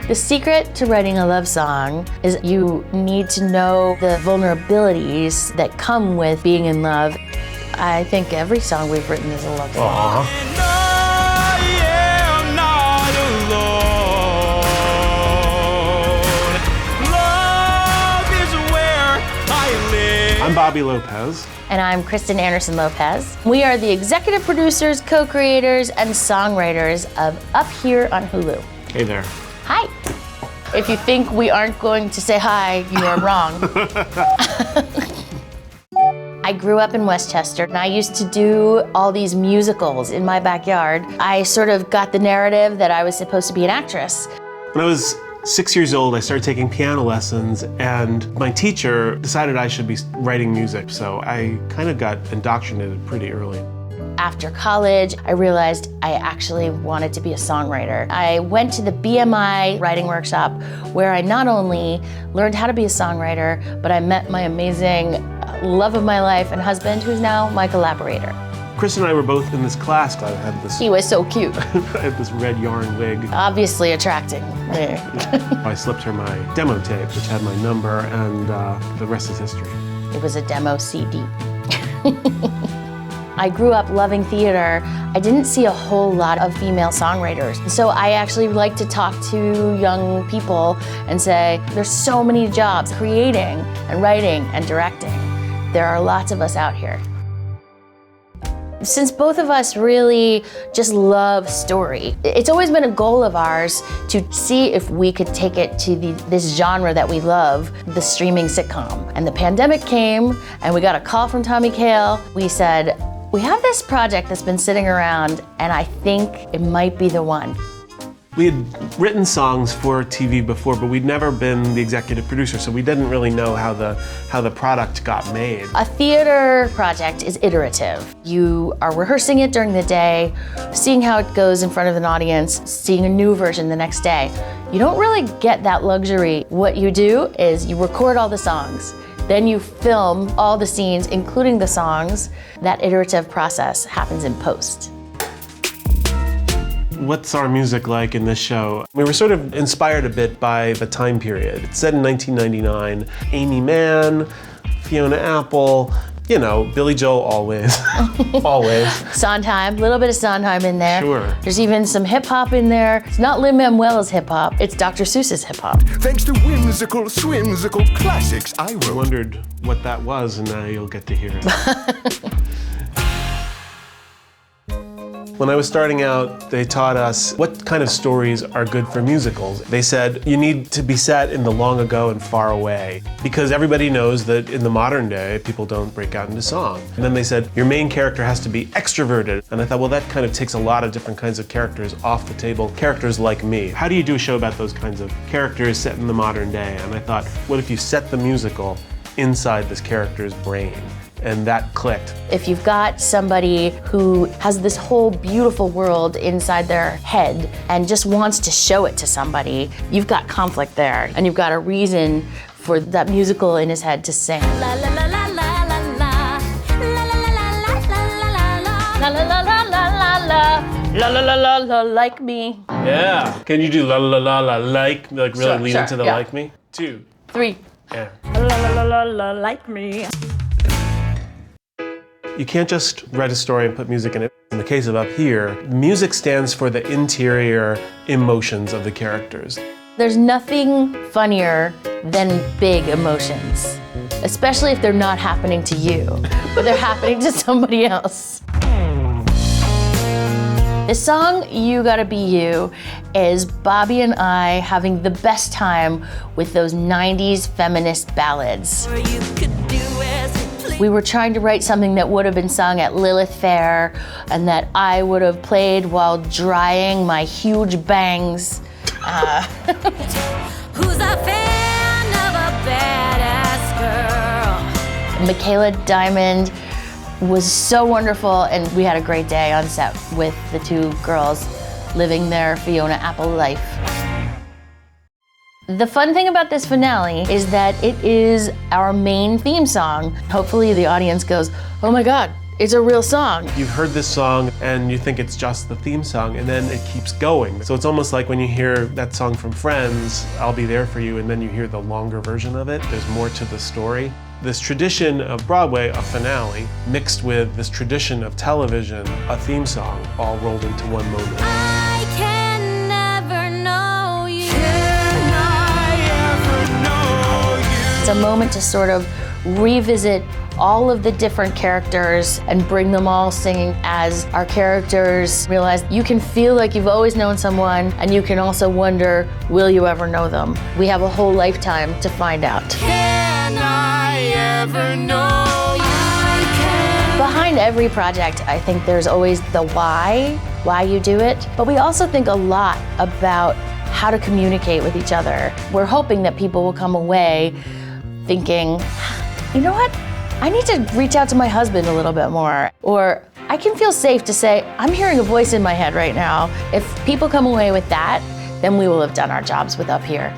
The secret to writing a love song is you need to know the vulnerabilities that come with being in love. I think every song we've written is a love song. I'm Bobby Lopez. And I'm Kristen Anderson Lopez. We are the executive producers, co-creators, and songwriters of Up Here on Hulu. Hey there. Hi. If you think we aren't going to say hi, you are wrong. I grew up in Westchester, and I used to do all these musicals in my backyard. I sort of got the narrative that I was supposed to be an actress. When I was 6 years old, I started taking piano lessons, and my teacher decided I should be writing music, so I kind of got indoctrinated pretty early. After college, I realized I actually wanted to be a songwriter. I went to the BMI writing workshop where I not only learned how to be a songwriter, but I met my amazing love of my life and husband, who's now my collaborator. Chris and I were both in this class. I had this. He was so cute. I had this red yarn wig. Obviously attracting. I slipped her my demo tape, which had my number, and the rest is history. It was a demo CD. I grew up loving theater. I didn't see a whole lot of female songwriters. So I actually like to talk to young people and say, there's so many jobs creating and writing and directing. There are lots of us out here. Since both of us really just love story, it's always been a goal of ours to see if we could take it to this genre that we love, the streaming sitcom. And the pandemic came, and we got a call from Tommy Kail. We said, we have this project that's been sitting around, and I think it might be the one. We had written songs for TV before, but we'd never been the executive producer, so we didn't really know how the product got made. A theater project is iterative. You are rehearsing it during the day, seeing how it goes in front of an audience, seeing a new version the next day. You don't really get that luxury. What you do is you record all the songs, then you film all the scenes, including the songs. That iterative process happens in post. What's our music like in this show? We were sort of inspired a bit by the time period. It's set in 1999. Amy Mann, Fiona Apple, you know, Billy Joel always. Always. Sondheim, a little bit of Sondheim in there. Sure. There's even some hip hop in there. It's not Lin-Manuel's hip hop, it's Dr. Seuss's hip hop. Thanks to whimsical, swimsical classics, I I wrote. wondered what that was, and now you'll get to hear it. When I was starting out, they taught us what kind of stories are good for musicals. They said, you need to be set in the long ago and far away, because everybody knows that in the modern day, people don't break out into song. And then they said, your main character has to be extroverted. And I thought, well, that kind of takes a lot of different kinds of characters off the table, characters like me. How do you do a show about those kinds of characters set in the modern day? And I thought, what if you set the musical inside this character's brain? And that clicked. If you've got somebody who has this whole beautiful world inside their head and just wants to show it to somebody, you've got conflict there, and you've got a reason for that musical in his head to sing. La la la la la la la, la la la la la la la la la la la la la, like me. Yeah. Can you do la la la la like really Sure, lean sure, into the yeah. like me? 2, 3. yeah. La la la la, like me. You can't just write a story and put music in it. In the case of Up Here, music stands for the interior emotions of the characters. There's nothing funnier than big emotions, especially if they're not happening to you, but they're happening to somebody else. The song You Gotta Be You is Bobby and I having the best time with those 90s feminist ballads. We were trying to write something that would have been sung at Lilith Fair and that I would have played while drying my huge bangs. Who's a fan of a badass girl? Michaela Diamond was so wonderful, and we had a great day on set with the two girls living their Fiona Apple life. The fun thing about this finale is that it is our main theme song. Hopefully the audience goes, oh my God, it's a real song. You've heard this song and you think it's just the theme song, and then it keeps going. So it's almost like when you hear that song from Friends, I'll Be There For You, and then you hear the longer version of it. There's more to the story. This tradition of Broadway, a finale, mixed with this tradition of television, a theme song, all rolled into one moment. I can never know you. It's a moment to sort of revisit all of the different characters and bring them all singing as our characters realize you can feel like you've always known someone, and you can also wonder, will you ever know them? We have a whole lifetime to find out. Can I ever know you? Behind every project, I think there's always the why you do it, but we also think a lot about how to communicate with each other. We're hoping that people will come away thinking, you know what? I need to reach out to my husband a little bit more. Or I can feel safe to say, I'm hearing a voice in my head right now. If people come away with that, then we will have done our jobs with Up Here.